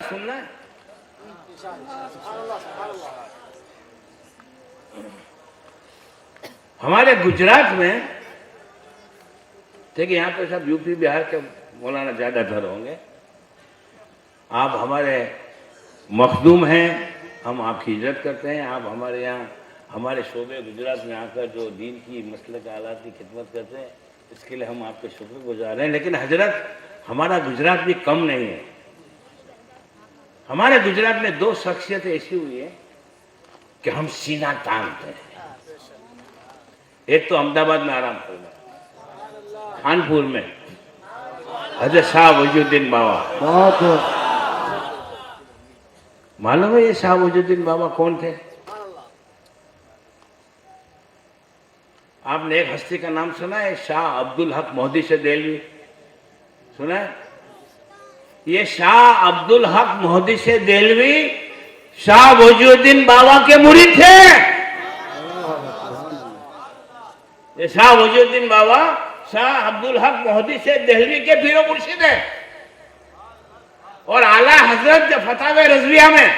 सुनना है। हमारे गुजरात में देखिए, यहाँ पे सब यूपी बिहार के मौलाना ज्यादातर होंगे। आप हमारे मखदूम हैं, हम आपकी इज्जत करते हैं। आप हमारे यहाँ हमारे शोबे गुजरात में आकर जो दीन की मसले के आलात की खिदमत करते हैं, इसके लिए हम आपके शुक्रगुजार हैं। लेकिन हजरत, हमारा गुजरात भी कम नहीं है। हमारे गुजरात में दो शख्सियतें ऐसी हुई है कि हम सीना तानते हैं। एक तो अहमदाबाद में आरामपुर में, खानपुर में हजरत शाह वजूद्दीन बाबा। मालूम है ये शाह वजूद्दीन बाबा कौन थे? आपने एक हस्ती का नाम सुना है, शाह अब्दुल हक मोहदी से देलवी, सुना है? ये शाह अब्दुल हक मोहदी से देलवी शाह वजूद्दीन बाबा के मुरीद थे। ये शाह वजूद्दीन बाबा शाह अब्दुल हक मोहदी से देहलवी के पीरो मुर्शिद है। और आला हजरत फतावे रजविया में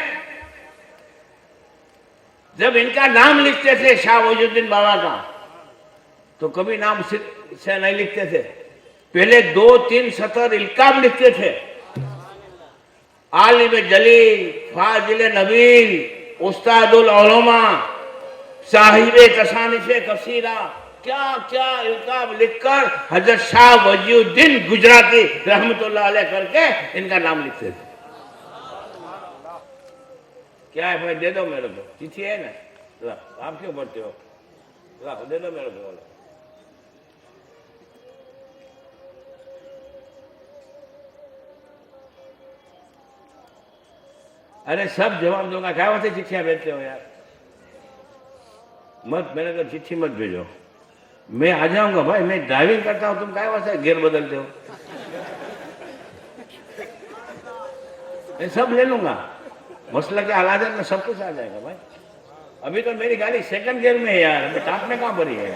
जब इनका नाम लिखते थे शाह वजूद्दीन बाबा का, तो कभी नाम से नहीं लिखते थे, पहले 2-3 सतर इल्काब लिखते थे। आलिम जलील, फाजिल नबील, उस्तादुल उलमा, साहिबे तसानिफे कसीरा, क्या क्या इल्काब लिखकर हजरत शाह वजीउद्दीन गुजराती रहमतुल्लाह अलैह करके इनका नाम लिखते थे। क्या है भाई, दे दो मेरे को, चिट्ठी है ना, आप क्यों पढ़ते हो, दे दो मेरे को। अरे सब जवाब दूंगा, क्या होते चिट्ठियां भेजते हो यार, मत मेरे को चिट्ठी मत भेजो। मैं आ जाऊंगा भाई, मैं ड्राइविंग करता हूं, तुम क्या वैसे गियर बदलते हो? मैं सब ले लूंगा, मसला के हालात में सब कुछ आ जाएगा भाई। अभी तो मेरी गाड़ी सेकंड गियर में है यार, मैं टॉप में कहां भरी है।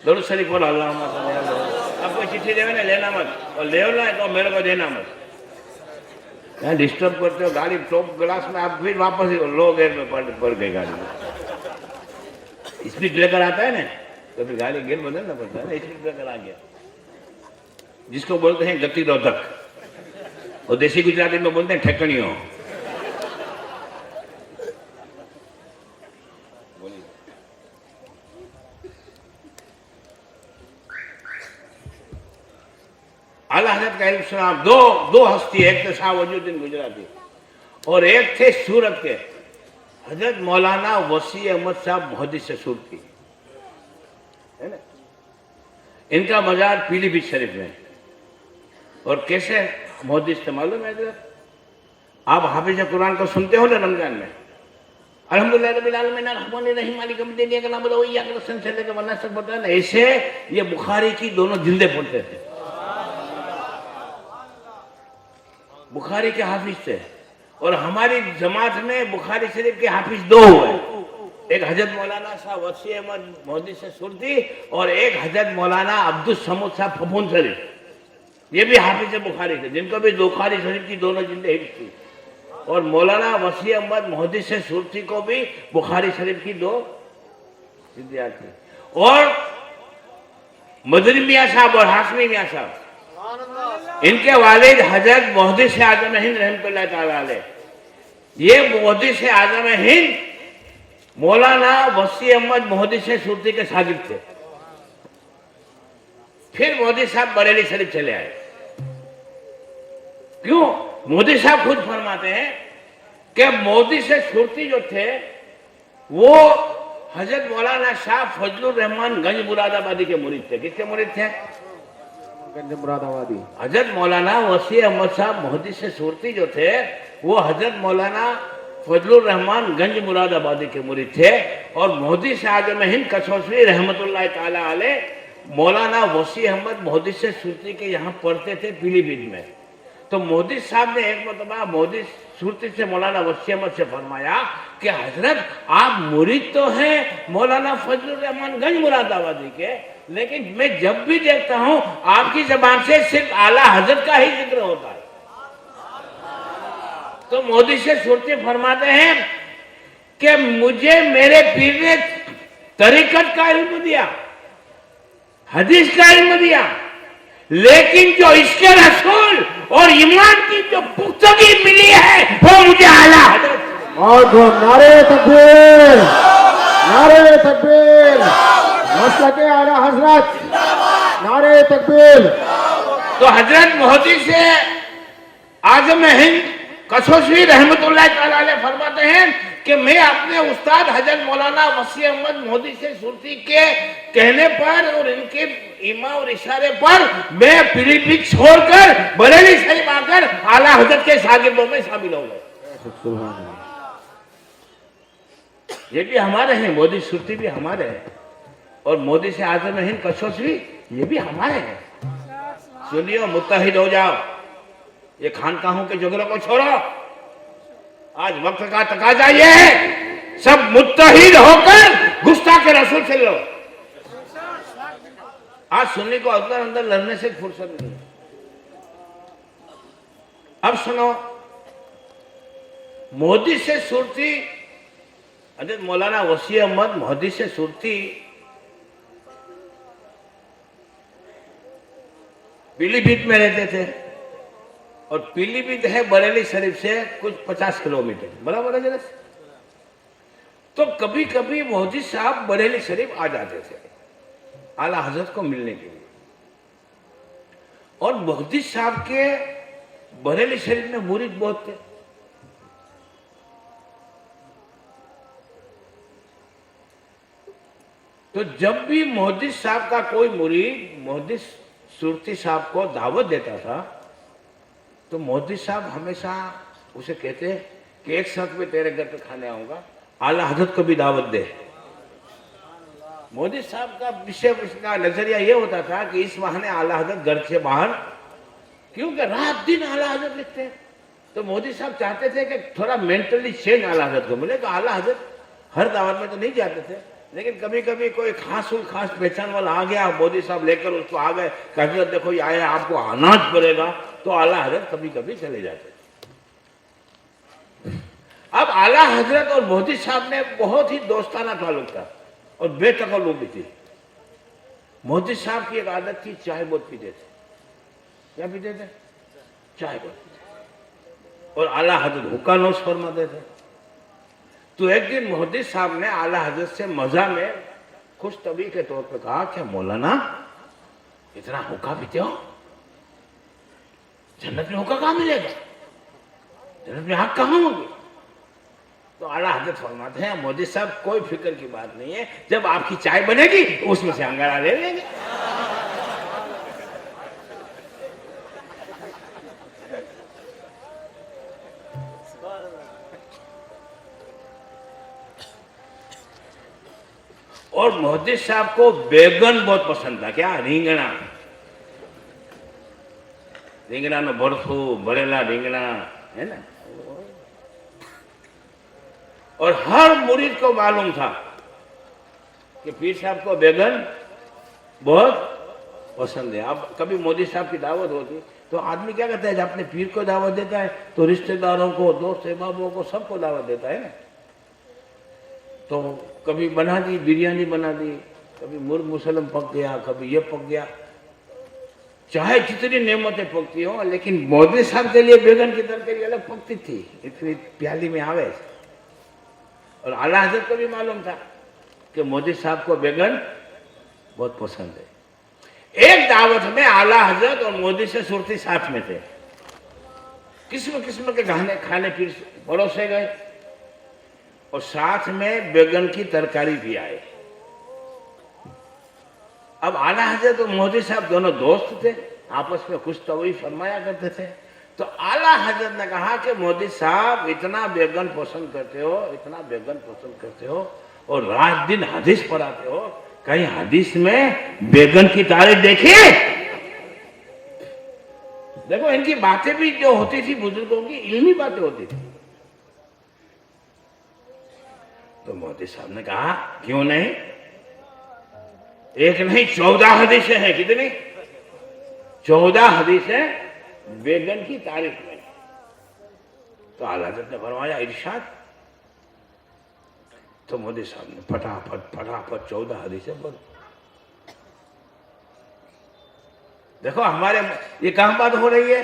दरूद शरीफ बोलो, अल्लाहुम्मा सल्ली अला। अब कोई चिट्ठी देवे ना, लेना मत, और ले ना तो मेरे को देना मत। यहाँ डिस्टर्ब करते हो, गाड़ी टॉप ग्लास में, आप फिर वापस लो गेयर में पड़ गई गाड़ी में। स्पीड ब्रेकर आता है ना, तो फिर गाड़ी गियर बदलना पड़ता है ना। स्पीड ब्रेकर आ गया, जिसको बोलते हैं गतिरोधक, और देसी गुजराती में बोलते हैं ठेकनियों। आला हजरत का इल्म सुना। दो हस्ती, एक थे शाह वजूद्दीन गुजराती और एक थे सूरत के हजरत मौलाना वसी अहमद साहब मोहदी से सूरती, है ना। इनका मजार पीलीभीत शरीफ में। और कैसे मोहदी से मालूम है हजरत? आप हाफिज कुरान को सुनते हो ना रमजान में, अल्हम्दुलिल्लाह रब्बिल आलमीन अर्रहमानिर रहीम मालिक यौमिद्दीन इय्याका नअबुदु व इय्याका नस्तईन से लेकर वन्नास तक पढ़ता है ना, ऐसे ये बुखारी की दोनों जिल्दे पढ़ते थे। बुखारी के हाफिज थे। और हमारी जमात में बुखारी शरीफ के हाफिज दो हुए, एक हजरत मौलाना साहब वसी अहमद मोहदी से सुरती और एक हजरत मौलाना अब्दुल समद साहब फफून शरीफ, ये भी हाफिज बुखारी थे, जिनको भी बुखारी शरीफ की दोनों जिल्दें हिफ्ज़ थी। और मौलाना वसी अहमद मोहदी से सुरती को भी बुखारी शरीफ की 2 जिल्दें थी। और मदनी मियाँ साहब और हाशमी मियाँ साहब, इनके वालिद हजरत मोहदी से आजम हिंद रहमतुल्लाह ताला अलैह, ये मोहदी से आजम हिंद मौलाना वसी अहमद मोहदी से सुरती के शागिर्द थे। फिर मोदी साहब बरेली शरीफ चले आए। क्यों? मोदी साहब खुद फरमाते हैं कि मोदी से सुरती जो थे वो हजरत मौलाना शाह फजलुर रहमान गंज मुरादाबादी के मुरीद थे। किसके मुरीद थे? गंज मुरादाबादी। हजरत मौलाना वसी अहमद साहब मोहदी से सुरती जो थे वो हजरत मौलाना फजलुर रहमान गंज मुरादाबादी के मुरीद थे। और मोहदी से आजम हिंद कसौसरी रहमतुल्लाह ताला अलैह मौलाना वसी अहमद मोहदी से सुरती के यहाँ पढ़ते थे पीलीभीत में। तो मोदी साहब ने एक मरतबा मोदी सुरती से मौलाना वसी अहमद से फरमाया कि हजरत आप मुरीद तो हैं मौलाना फजलुर रहमान गंज मुरादाबादी के, लेकिन मैं जब भी देखता हूं आपकी जबान से सिर्फ आला हजरत का ही जिक्र होता है। तो मोदी से सुरती फरमाते हैं कि मुझे मेरे पीर ने तरीकत का इल्म दिया, हदीस का इल्म दिया, लेकिन जो इसके रसूल और ईमान की जो पुख्तगी मिली है वो मुझे आला हजरत। और जो नारे तकबीर, नारे तकबीर, मसला के आला हजरत, नारे तकबीर। तो हजरत मोदी से आजम हिंद कसोशी रहमतुल्लाह तआला अलैह फरमाते हैं कि मैं अपने उस्ताद हजरत मौलाना वसी अहमद मोदी से सुरती के कहने पर और इनके इमा और इशारे पर मैं पीलीभीत छोड़कर बरेली शरीफ आकर आला हजरत के शागिर्दों में शामिल हो गए। ये भी हमारे हैं, मोदी सुरती भी हमारे हैं, और मोदी से आजम हिंद कसोशी ये भी हमारे हैं। सुनियो, मुत्तहिद हो जाओ, ये खानकाहों के झगड़ों को छोड़ो। आज वक्त का तकाजा ये है, सब मुत्तहिद होकर गुस्ताख के रसूल से लो। आज सुन्नी को अंदर अंदर लड़ने से फुर्सत नहीं। अब सुनो, मोदी से सुरती हजरत मौलाना वसी अहमद मोदी से सुरती पीलीभीत में रहते थे, और पीलीभीत है बरेली शरीफ से कुछ 50 किलोमीटर, बराबर है जरा। तो कभी कभी मोदी साहब बरेली शरीफ आ जाते थे आला हजरत को मिलने के लिए, और मोदी साहब के बरेली शरीफ में मुरीद बहुत थे। तो जब भी मोदी साहब का कोई मुरीद मोदी सुरती साहब को दावत देता था, तो मोदी साहब हमेशा उसे कहते कि एक साथ में तेरे घर पे खाने आऊंगा, आला हजरत को भी दावत दे। मोदी साहब का विषय, उसका नजरिया ये होता था कि इस बहाने आला हजरत घर से बाहर, क्योंकि रात दिन आला हजरत लिखते हैं, तो मोदी साहब चाहते थे कि थोड़ा मेंटली चेंज आला हजरत को मिले। तो आला हजरत हर दावत में तो नहीं जाते थे, लेकिन कभी कभी कोई खास पहचान वाला आ गया, मोदी साहब लेकर उसको आ गए, हजरत देखो ये आया, आपको आना पड़ेगा, तो आला हजरत कभी कभी चले जाते। अब आला हजरत और मोदी साहब में बहुत ही दोस्ताना ताल्लुक था और बेतकल्लुफी थी। मोदी साहब की एक आदत थी, चाय बहुत पीते थे। क्या पीते थे? चाय बहुत पीते। और आला हजरत हुक्का नोश फरमाते थे। तो एक दिन मोदी साहब ने आला हजरत से मजा में खुश तबी के तौर पर कहा, क्या मौलाना इतना हुक्का पीते हो? जन्नत में हुक्का कहां मिलेगा? जन्नत में आग कहां होगी? तो आला हजरत फरमाते हैं, मोदी साहब कोई फिक्र की बात नहीं है, जब आपकी चाय बनेगी उसमें से अंगारा ले लेंगे। और मोदी साहब को बैगन बहुत पसंद था। क्या? રીંગણા, રીંગણાનો ભરથું, ભરેલા રીંગણા, है ना। और हर मुरीद को मालूम था कि पीर साहब को बैगन बहुत पसंद है। अब कभी मोदी साहब की दावत होती तो आदमी क्या करता है, जब अपने पीर को दावत देता है तो रिश्तेदारों को, दोस्त अहबाबों को, सबको दावत देता है ना। तो कभी बना दी, बिरयानी बना दी, कभी मुर्ग मुसलम पक गया, कभी ये पक गया, चाहे जितनी नेमतें पकती हो, लेकिन मोदी साहब के लिए बैगन की तरकारी अलग पकती थी, इतनी प्याली में आवे। और आला हजरत को भी मालूम था कि मोदी साहब को बैगन बहुत पसंद है। एक दावत में आला हजरत और मोदी से सुरती साथ में थे। किस्म किस्म के खाने पीर परोसे गए और साथ में बैगन की तरकारी भी आए। अब आला हजरत और मोदी साहब दोनों दोस्त थे, आपस में कुछ तो वही फरमाया करते थे। तो आला हजरत ने कहा कि मोदी साहब इतना बैगन पसंद करते हो, इतना बैगन पसंद करते हो, और रात दिन हदीस पढ़ाते हो, कहीं हदीस में बैगन की तारीफ देखिए। देखो इनकी बातें भी जो होती थी, बुजुर्गों की इल्मी बातें होती थी। तो मोदी साहब ने कहा क्यों नहीं, एक नहीं 14 हदीसें हैं। कितनी? 14 हदीसें बैगन की तारीफ में। तो आला हज़रत ने फरमाया इरशाद, तो मोदी साहब ने फटाफट 14 हदीसें बोल। देखो हमारे ये कहां बात हो रही है?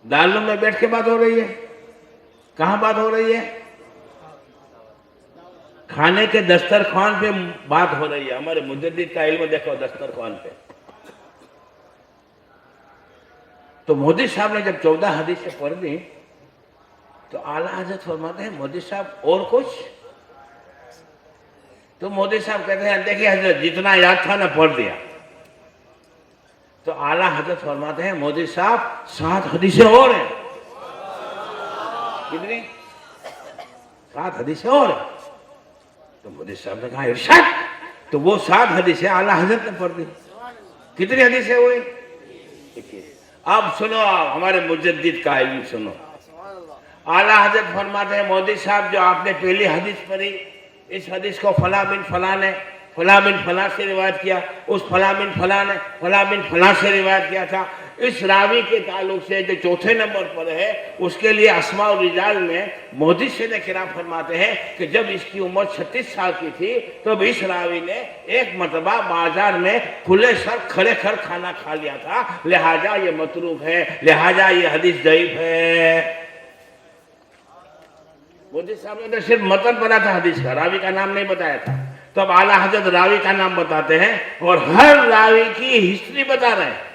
दालूम में बैठ के बात हो रही है। कहां बात हो रही है? खाने के दस्तरखान पे बात हो रही है। हमारे मुजद्दिद का इल्म देखो दस्तरखान पे। तो मोदी साहब ने जब 14 हदीसें पढ़ दी तो आला हज़रत फरमाते हैं मोदी साहब और कुछ? तो मोदी साहब कहते हैं देखिए हजरत जितना याद था ना पढ़ दिया। तो आला हज़रत फरमाते हैं मोदी साहब 7 हदीसें और हैं। कितनी? 7 हदीसें और हैं। तो मोदी साहब ने कहा इरशाद। तो वो 7 हदीसें आला हज़रत ने पढ़ दी। कितनी हदीसें हुई? 21। अब सुनो हमारे मुजद्दिद का इल्म सुनो। आला हज़रत फरमाते हैं मोदी साहब जो आपने पहली हदीस पढ़ी, इस हदीस को फला बिन फला ने फला बिन फला से रिवायत किया, उस फला बिन फला ने फला बिन फला से रिवायत किया था। इस रावी के ताल्लुक से जो चौथे नंबर पर है उसके लिए अस्मा और रिजाल में मोदी से ने किराम फरमाते हैं कि जब इसकी उम्र 36 साल की थी तो इस रावी ने एक मरतबा बाजार में खुले सर खड़े खड़ खाना खा लिया था, लिहाजा ये मतरूक है, लिहाजा ये हदीस ज़ईफ है। मोदी साहब ने तो सिर्फ मतन पढ़ा था हदीस का, रावी का नाम नहीं बताया था। तो अब आला हज़रत रावी का नाम बताते हैं और हर रावी की हिस्ट्री बता रहे हैं।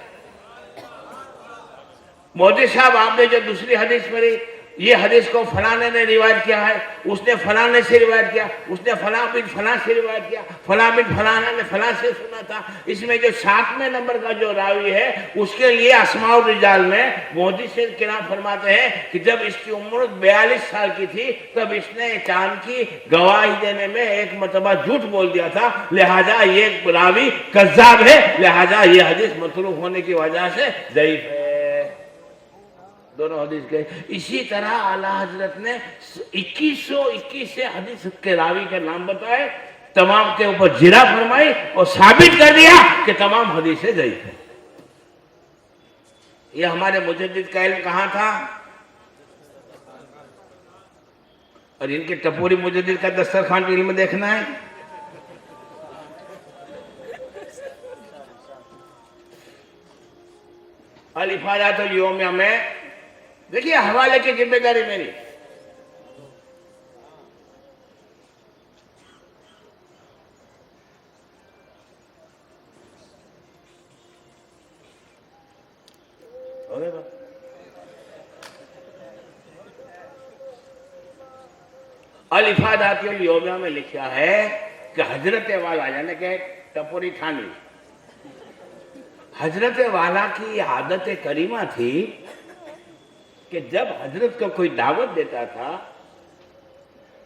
मोदी साहब आपने जो दूसरी हदीस पढ़ी, ये हदीस को फलाने ने रिवायत किया है, उसने फलाने से रिवायत किया, उसने फला बिन फला से रिवायत किया, फला बिन फलाना ने फला से सुना था। इसमें जो 7वें नंबर का जो रावी है उसके लिए अस्मा और रिजाल में मोदी से किराम फरमाते हैं कि जब इसकी उम्र 42 साल की थी तब इसने चांद की गवाही देने में एक मरतबा झूठ बोल दिया था, लिहाजा ये रावी कज़्ज़ाब है, लिहाजा ये हदीस मतरूक होने की वजह से ज़ईफ है। दोनों हदीस के इसी तरह आला हजरत ने 2121 से हदीस के रावी के नाम बताए, तमाम के ऊपर जिरा फरमाई और साबित कर दिया कि तमाम हदीसें ज़ईफ है। ये हमारे मुजद्दिद का इल्म कहां था? और इनके टपोरी मुजद्दिद का दस्तरखान पे इल्म देखना है। अल इफादात अल यौमिया में देखिए हवाले की जिम्मेदारी मेरी। अल इफादात अल यौमिया में लिखा है कि हजरत वाला यानी कि टपोरी थानवी, हजरत वाला की आदत करीमा थी कि जब हजरत को कोई दावत देता था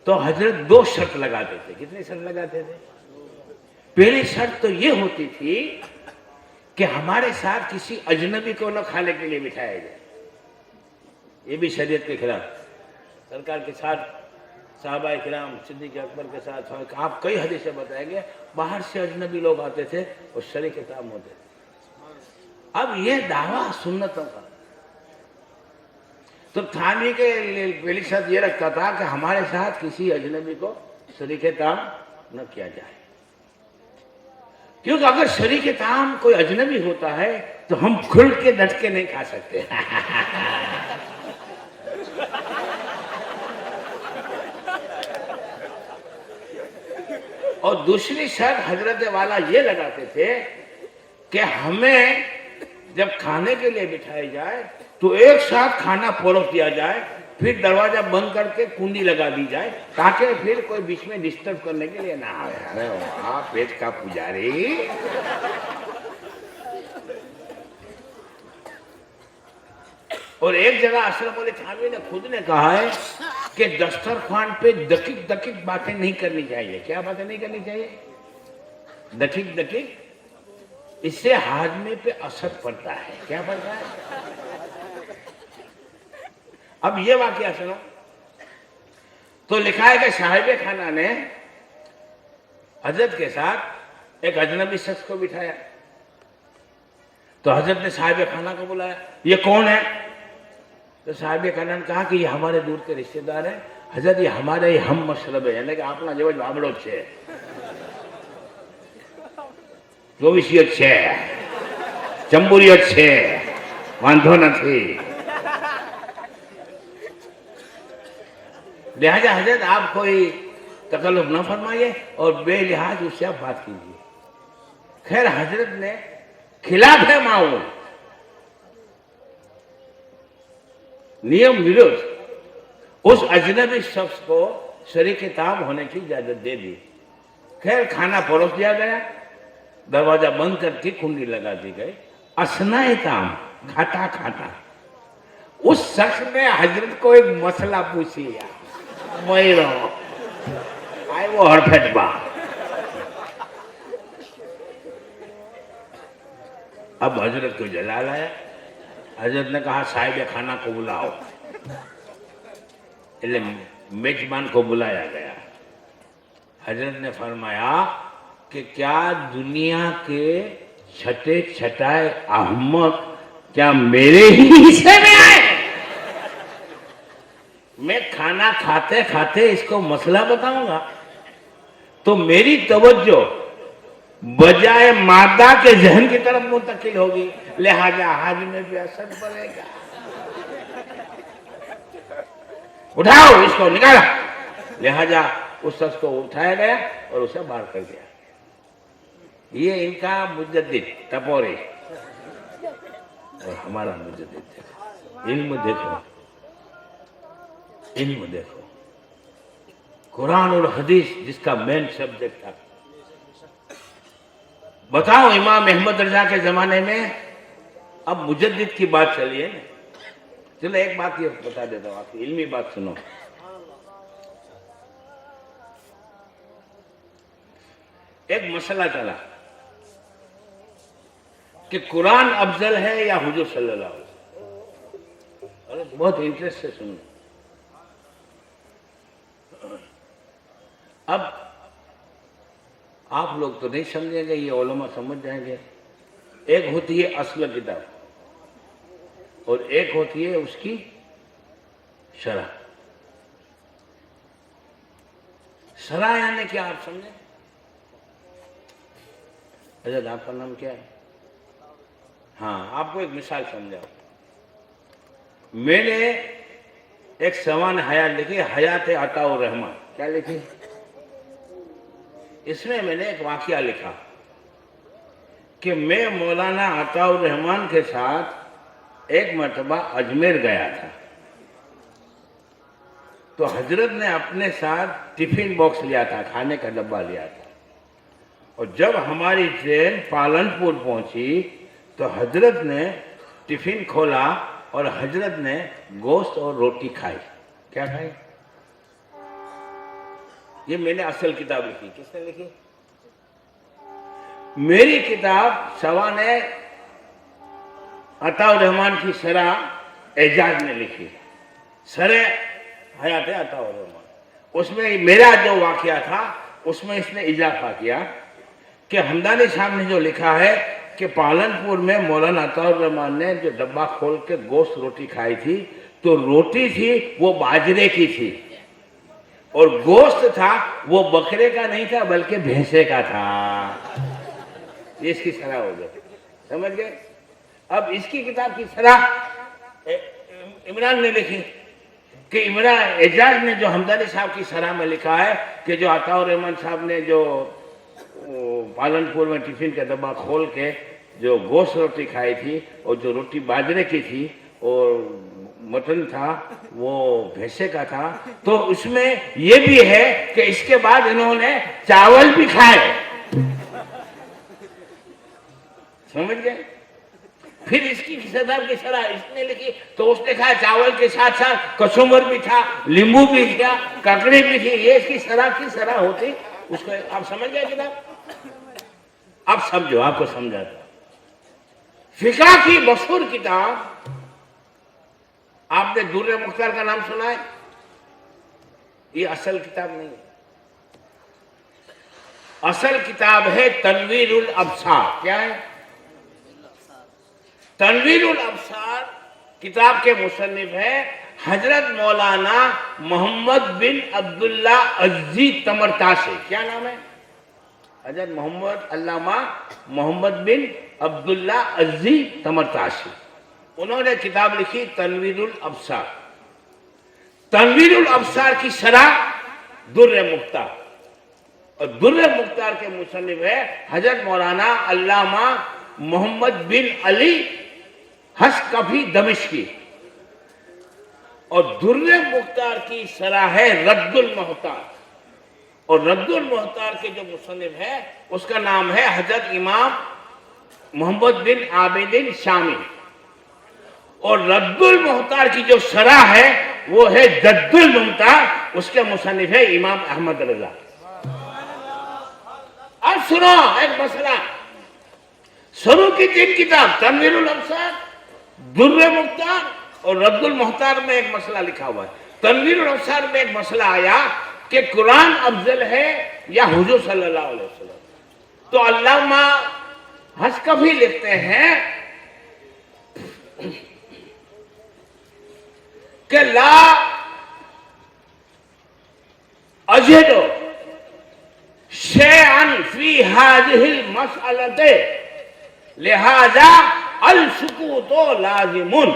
तो हजरत 2 शर्त लगाते थे। कितनी शर्त लगाते थे? पहली शर्त तो ये होती थी कि हमारे साथ किसी अजनबी को न खाने के लिए बिठाया जाए। ये भी शरीयत के खिलाफ। सरकार के साथ साहबा किराम सिद्दीक़ अकबर के साथ आप कई हदीसें बताएंगे, बाहर से अजनबी लोग आते थे और शरीय के काम होते थे। अब ये दावा सुन्नतों का, तो थानवी के पहली शर्त ये रखता था कि हमारे साथ किसी अजनबी को शरीके ताम न किया जाए, क्योंकि अगर शरीके ताम कोई अजनबी होता है तो हम खुल के डट के नहीं खा सकते। और दूसरी शर्त हजरत वाला ये लगाते थे कि हमें जब खाने के लिए बिठाई जाए तो एक साथ खाना परोस दिया जाए, फिर दरवाजा बंद करके कुंडी लगा दी जाए ताकि फिर कोई बीच में डिस्टर्ब करने के लिए ना आए। अरे वाह पेट का पुजारी। और एक जगह अशरफ अली थानवी ने खुद ने कहा है कि दस्तरखान पे दकीक दकीक बातें नहीं करनी चाहिए। क्या बातें नहीं करनी चाहिए? दकीक दकीक, इससे हाजमे पे असर पड़ता है। क्या पड़ता है? अब ये वाकया सुनो। तो लिखा है कि साहिब खाना ने हजरत के साथ एक अजनबी शख्स को बिठाया। तो हजरत ने साहिब खाना को बुलाया, ये कौन है? तो साहिब खाना ने कहा कि ये हमारे दूर के रिश्तेदार हैं। हजरत ये हमारे ही हम मशरब है, यानी कि आपना जेવો બાબડો છે, ચોવીસીઓ છે, ચંબુરીઓ છે, વાંધો નથી। लिहाजा हजरत आप कोई तकल्लुफ न फरमाइए और बेलिहाज उससे आप बात कीजिए। खैर हजरत ने खिलाफ है माऊल, नियम विरुद्ध उस अजनबी शख्स को शरीक ताम होने की इजाजत दे दी। खैर खाना परोस दिया गया, दरवाजा बंद करके कुंडी लगा दी गई। असनाए ताम, खाता खाता उस शख्स ने हजरत को एक मसला पूछी, मयरो आए वो हरफट बा। अब हजरत को जलाल आया। हजरत ने कहा साहिब खाना को बुलाओ। એટલે मेजबान को बुलाया गया। हजरत ने फरमाया कि क्या दुनिया के छठे छठाए अहमद क्या मेरे ही हिस्से में आए? मैं खाना खाते खाते इसको मसला बताऊंगा तो मेरी तवज्जो बजाय मादा के जहन की तरफ मुंतकिल होगी, लिहाजा हाज में भी असर पड़ेगा। उठाओ इसको, निकाला। लिहाजा उस शख्स को उठाया गया और उसे बाहर कर दिया। ये इनका मुजद्दिद टपोरी और हमारा मुजद्दिद देखो, इल्म देखो, इल्म देखो। कुरान और हदीस जिसका मेन सब्जेक्ट था। बताओ इमाम अहमद रजा के जमाने में अब मुजद्दिद की बात चली है ना। चलो एक बात ये बता देता हूं, आपकी इल्मी बात सुनो। एक मसला चला कि कुरान अफजल है या हुजूर सल्लल्लाहु अलैहि वसल्लम। अरे बहुत इंटरेस्ट से सुनो। अब आप लोग तो नहीं समझेंगे, ये उलमा समझ जाएंगे। एक होती है असल किताब और एक होती है उसकी शरह। शरह यानी क्या आप समझे? अजद आपका नाम क्या है? हाँ, आपको एक मिसाल समझाओ। मैंने एक सवान हयात लिखी, हयात अताउर रहमान। क्या लिखी? इसमें मैंने एक वाकया लिखा कि मैं मौलाना अताउर रहमान के साथ एक मरतबा अजमेर गया था। तो हजरत ने अपने साथ टिफिन बॉक्स लिया था, खाने का डब्बा लिया था। और जब हमारी ट्रेन पालनपुर पहुंची तो हजरत ने टिफिन खोला और हजरत ने गोश्त और रोटी खाई। क्या खाई? ये मैंने असल किताब लिखी। किसने लिखी? मेरी किताब सवान अताउर रहमान की शरह एजाज ने लिखी, शरह हयात अताउर रहमान। उसमें मेरा जो वाकया था उसमें इसने इजाफा किया कि हमदानी साहब ने जो लिखा है कि पालनपुर में मौलाना अताउर रहमान ने जो डब्बा खोल के गोश्त रोटी खाई थी, तो रोटी थी वो बाजरे की थी और गोश्त था वो बकरे का नहीं था बल्कि भैंसे का था। ये इसकी शरह हो गई, समझ गए? अब इसकी किताब की शरह इमरान ने लिखी कि इमरान एजाज ने जो हमदानी साहब की शरह में लिखा है कि जो अताउर रहमान साहब ने जो पालनपुर में टिफिन का डब्बा खोल के जो गोश्त रोटी खाई थी और जो रोटी बाजरे की थी और मटन था वो भैंसे का था, तो उसमें ये भी है कि इसके बाद इन्होंने चावल भी खाए। समझ गए? फिर इसकी किताब की शरह इसने लिखी तो उसने कहा चावल के साथ साथ कचुम्बर भी था, नींबू भी था, ककड़ी भी थी। ये इसकी शरह की शरह होती। उसको आप समझ गए किताब? अब समझो, आपको समझाता। फिका की मशहूर किताब, आपने दुर्र मुख्तार का नाम सुना है? ये असल किताब नहीं है। असल किताब है तनवीरुल अब्सार। क्या है? तनवीरुल अब्सार किताब के मुसन्निफ है हजरत मौलाना मोहम्मद बिन अब्दुल्ला अज़्ज़ी तमरताशी। क्या नाम है? हजरत मोहम्मद अल्लामा मोहम्मद बिन अब्दुल्ला अज़्ज़ी तमरताशी। उन्होंने किताब लिखी तनवीरुल अब्सार। तनवीरुल अब्सार की शरह दुर्र मुख्तार, और दुर्र मुख्तार के मुसन्निफ है हजरत मौलाना अल्लामा मोहम्मद बिन अली हस्कफी दमिश्की, और दुर्र मुख्तार की शरह है रद्दुल मुख्तार, और रद्दुल मुख्तार के जो मुसन्निफ है उसका नाम है हजरत इमाम मोहम्मद बिन आबिदीन शामी, और रद्दुल मुख्तार की जो शरह है वो है जद्दुल मुख्तार, उसके मुसन्निफ है इमाम अहमद रजा। अब सुनो एक मसला, शुरू की 3 किताब तनवीरुल अब्सार, दुर्र मुख्तार और रद्दुल मुख्तार में एक मसला लिखा हुआ है। तनवीरुल अब्सार में एक मसला आया कि कुरान अफजल है या हुजूर सल्लल्लाहु अलैहि वसल्लम। तो अल्लामा हस्कफी लिखते हैं कि ला अजदु शैअन फी हाज़िहिल मसअलते लिहाजा अल सुकूतो लाजिमुन।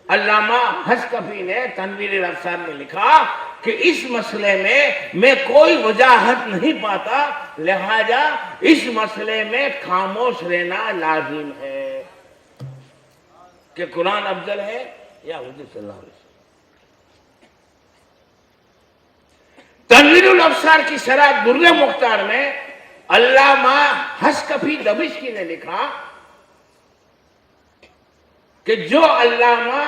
अल्लामा हस्कफी ने तनवीरुल अब्सार में लिखा कि इस मसले में मैं कोई वजाहत नहीं पाता, लिहाजा इस मसले में खामोश रहना लाजिम है कि कुरान अफजल है या हुजूर सल्लल्लाहु अलैहि वसल्लम। तनवीरुल अब्सार की शरह दुर्र मुख्तार में अल्लामा हस्कफी दमिश्की ने लिखा कि जो अल्लामा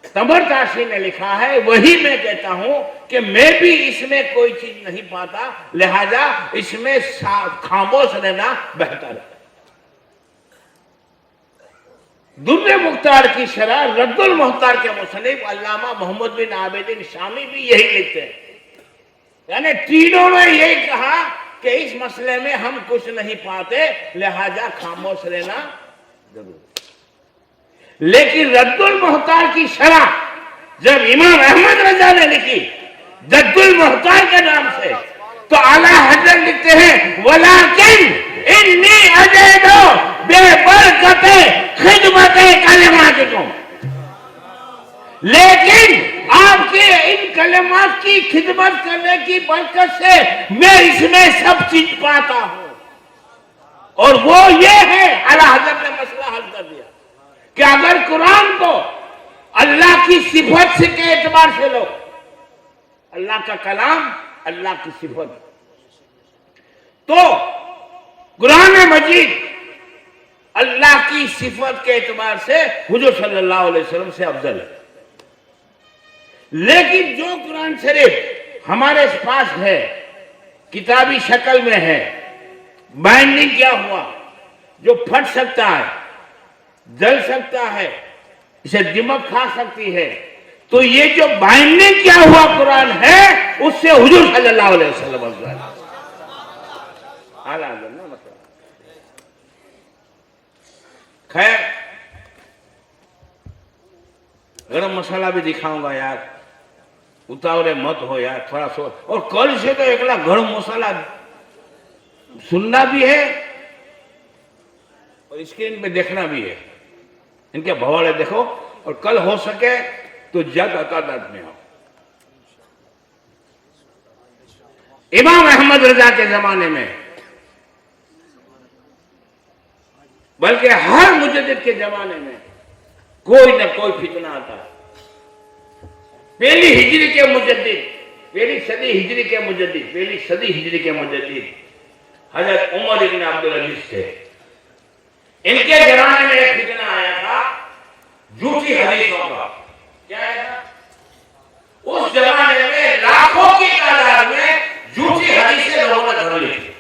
तमरताशी ने लिखा है वही मैं कहता हूं कि मैं भी इसमें कोई चीज नहीं पाता, लिहाजा इसमें खामोश रहना बेहतर है। दुर्र मुख्तार की शरह रद्दुल मुख्तार के मुसन्निफ अल्लामा मोहम्मद बिन आबिदीन शामी भी यही लिखते हैं, यानी तीनों ने यही कहा कि इस मसले में हम कुछ नहीं पाते, लिहाजा खामोश रहना जरूर। लेकिन रद्दुल मुख्तार की शरह जब इमाम अहमद रजा ने लिखी जद्दुल मुख्तार के नाम से, तो आला हजरत लिखते हैं वलाकिन इन्नी अजदु बेबरकते खिदमते कलिमातिकुम, लेकिन आपके इन कलिमात की खिदमत करने की बरकत से मैं इसमें सब चीज पाता हूं, और वो ये है आला हजरत ने मसला हल कर दिया कि अगर कुरान को अल्लाह की सिफत से के एतबार से लो, अल्लाह का कलाम अल्लाह की सिफत, तो कुरान मजीद अल्लाह की सिफत के एतबार से हुजूर सल्लल्लाहु अलैहि वसल्लम से अफजल है। लेकिन जो कुरान शरीफ हमारे पास है, किताबी शक्ल में है, बाइंडिंग क्या हुआ, जो फट सकता है, जल सकता है, इसे दिमक खा सकती है, तो ये जो बाइंडिंग क्या हुआ कुरान है उससे हुजूर सल्लल्लाहु अलैहि वसल्लम अफजल। मतलब खैर गरम मसाला भी दिखाऊंगा यार, उतावले मत हो यार, थोड़ा सो। और कल से तो एकला गरम मसाला सुनना भी है और स्क्रीन पे देखना भी है, इनके भवाले देखो, और कल हो सके तो ज्यादा तादाद में आओ। इमाम अहमद रजा के जमाने में, बल्कि हर मुजद्दिद के जमाने में कोई न कोई फितना आता है। पहली हिजरी के मुजद्दिद, पहली सदी हिजरी के मुजद्दिद, पहली सदी हिजरी के मुजद्दिद हजरत उमर इब्न अब्दुल अजीज थे। इनके जमाने में एक फितना आया था झूठी हदीसों का। क्या आया था? उस जमाने में लाखों की तादाद में झूठी हदीसें लोगों ने धर ली थी।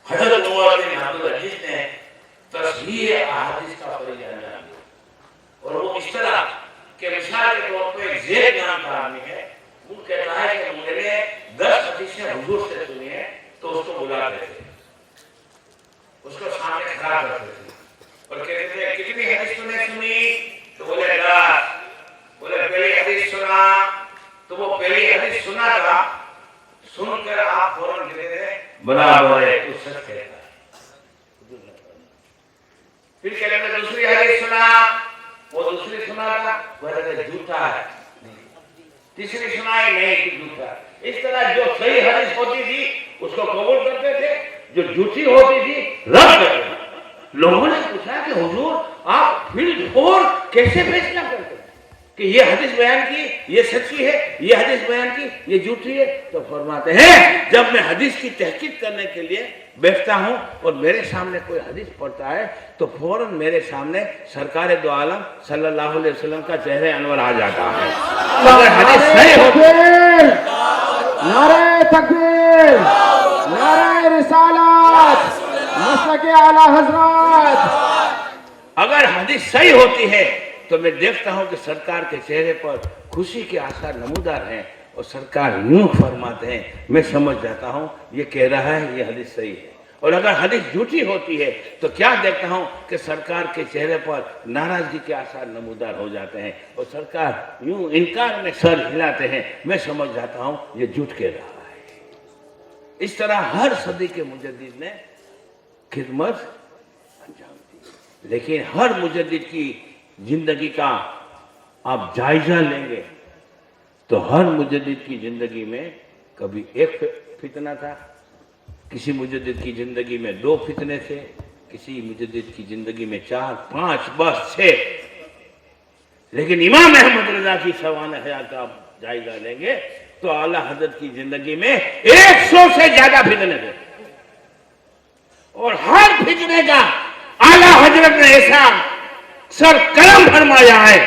हजरत उमर इब्न अब्दुल अजीज ने तस्हीह अहादीस का परिचय दिया, और वो इस तरह के मिसाल के तौर पर ज़ैद नाम का आदमी है, वो कहता है कि मैंने 10 हदीसें हुजूर से सुनी है बुलाते थे, उसको सामने खड़ा करते थे और कहते थे कितनी हदीस तूने सुनी? तो बोले 10। बोले पहली हदीस सुना? तो वो पहली हदीस सुना था, सुनकर आप फौरन कहते थे बराबर है, तू सच कहता है। फिर कहते दूसरी हदीस सुना? वो दूसरी सुना था, बोले झूठा है। तीसरी सुनाई नहीं कि झूठा। इस तरह जो सही हदीस होती थी उसको कबूल करते थे, जो झूठी होती थी रद्द करते थे। लोगों ने पूछा कि हुजूर आप फिर और कैसे फैसला करते कि ये हदीस बयान की ये सच्ची है, ये हदीस बयान की ये झूठी है? तो फरमाते हैं जब मैं हदीस की तहकीक करने के लिए बैठता हूं और मेरे सामने कोई हदीस पढ़ता है तो फौरन मेरे सामने सरकार दो आलम सल्लल्लाहु अलैहि वसल्लम का चेहरे अनवर आ जाता है। अगर हदीस सही हो, नारे तकबीर, नारे रिसालत, मसलके आला हजरत। अगर हदीस सही होती है तो मैं देखता हूं कि सरकार के चेहरे पर खुशी के आसार नमूदार हैं और सरकार यूं फरमाते हैं, मैं समझ जाता हूं ये कह रहा है ये हदीस सही है। और अगर हदीस झूठी होती है तो क्या देखता हूं कि सरकार के चेहरे पर नाराजगी के आसार नमूदार हो जाते हैं और सरकार यूं इनकार में सर हिलाते हैं, मैं समझ जाता हूं ये झूठ कह रहा है। इस तरह हर सदी के मुजद्दिद ने खिदमत अंजाम दी, लेकिन हर मुजद्दिद की जिंदगी का आप जायजा लेंगे तो हर मुजद्दिद की जिंदगी में कभी एक फितना था, किसी मुजद्दिद की जिंदगी में 2 फितने थे, किसी मुजद्दिद की जिंदगी में 4, 5, बस 6। लेकिन इमाम अहमद रजा की सवाने हयात का आप जायजा लेंगे तो आला हजरत की जिंदगी में 100 से ज्यादा फितने थे और हर फितने का आला हजरत ने ऐसा सर कलम फरमाया है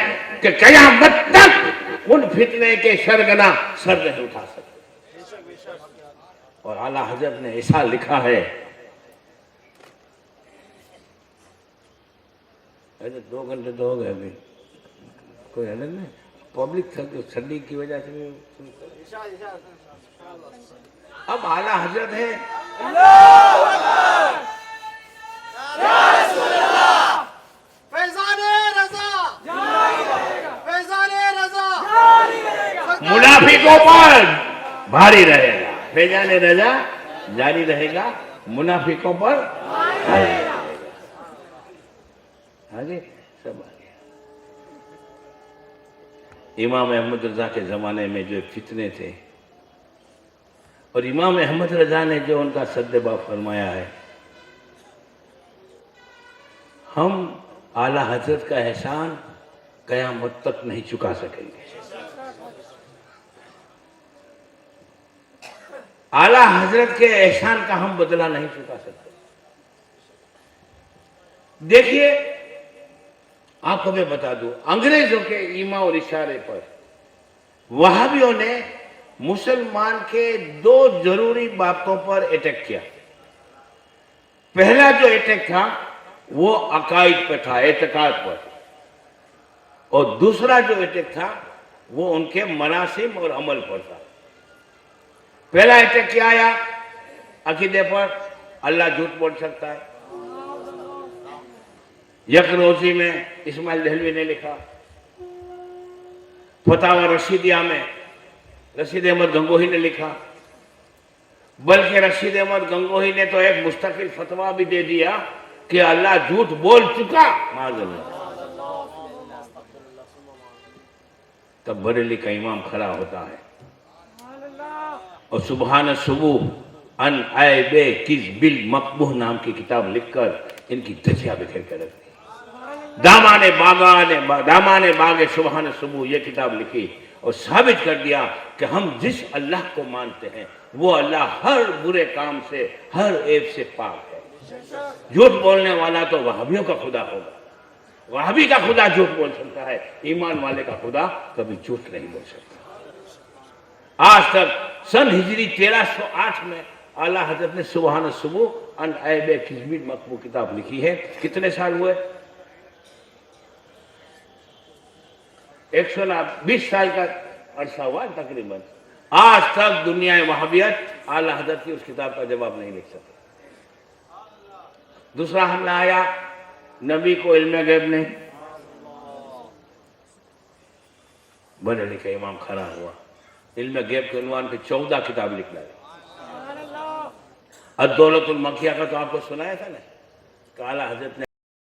कि कयामत तक उन फितने के सरगना सर नहीं उठा सकते। और आला हजरत ने ऐसा लिखा है, अरे 2 घंटे तो हो गए अभी, कोई अलग नहीं, पब्लिक ठंडी की वजह से। अब आला हजरत है, मुनाफिकों पर भारी रहेगा, फैजाने रजा जारी रहेगा, मुनाफिकों पर भारी रहेगा। आगे सब आ गया। इमाम अहमद रजा के जमाने में जो फितने थे और इमाम अहमद रजा ने जो उनका सद्दबा फरमाया है, हम आला हजरत का एहसान कयामत तक नहीं चुका सकेंगे। आला हजरत के एहसान का हम बदला नहीं चुका सकते। देखिए आपको मैं बता दूं, अंग्रेजों के ईमा और इशारे पर वहाबियों ने मुसलमान के 2 जरूरी बातों पर अटैक किया। पहला जो अटैक था वो अकायद पर था, एतकाद पर, और दूसरा जो अटैक था वो उनके मनासिब और अमल पर था। पहला अटैक क्या आया? अकीदे पर, अल्लाह झूठ बोल सकता है। यकरोजी में इस्माइल दहलवी ने लिखा, फतावा रशीदिया में रशीद अहमद गंगोही ने लिखा, बल्कि रशीद अहमद गंगोही ने तो एक मुस्तकिल फतवा भी दे दिया कि अल्लाह झूठ बोल चुका, माज़अल्लाह। तब बरेली का इमाम खड़ा होता है और सुबहान सुबह अन ऐबे किज़बिल मकबूह नाम की किताब लिखकर इनकी धज्जियां बिखेर कर रख दी। दामाने बागे सुबहान सुबह ये किताब लिखी और साबित कर दिया कि हम जिस अल्लाह को मानते हैं वो अल्लाह हर बुरे काम से, हर ऐब से पाक है। झूठ बोलने वाला तो वहाबियों का खुदा होगा, वहाबी का खुदा झूठ बोल सकता है, ईमान वाले का खुदा कभी झूठ नहीं बोल सकता। आज तक सन हिजरी 1308 में आला हजरत ने सुबहान सुबह अन ऐबे किज़बिल मकबूह किताब लिखी है। कितने साल हुए? 120 साल का अरसा हुआ तकरीबन। आज तक दुनिया वहाबियत आला हजरत की उस किताब का जवाब नहीं लिख सके। दूसरा हमला आया, नबी को इल्म गैब नहीं। बड़े लिखे इमाम खड़ा हुआ, इल्म गैब के उन्वान पे 14 किताब लिख लाए। अद-दौलतुल मकिया का तो आपको सुनाया था ना, आला हजरत ने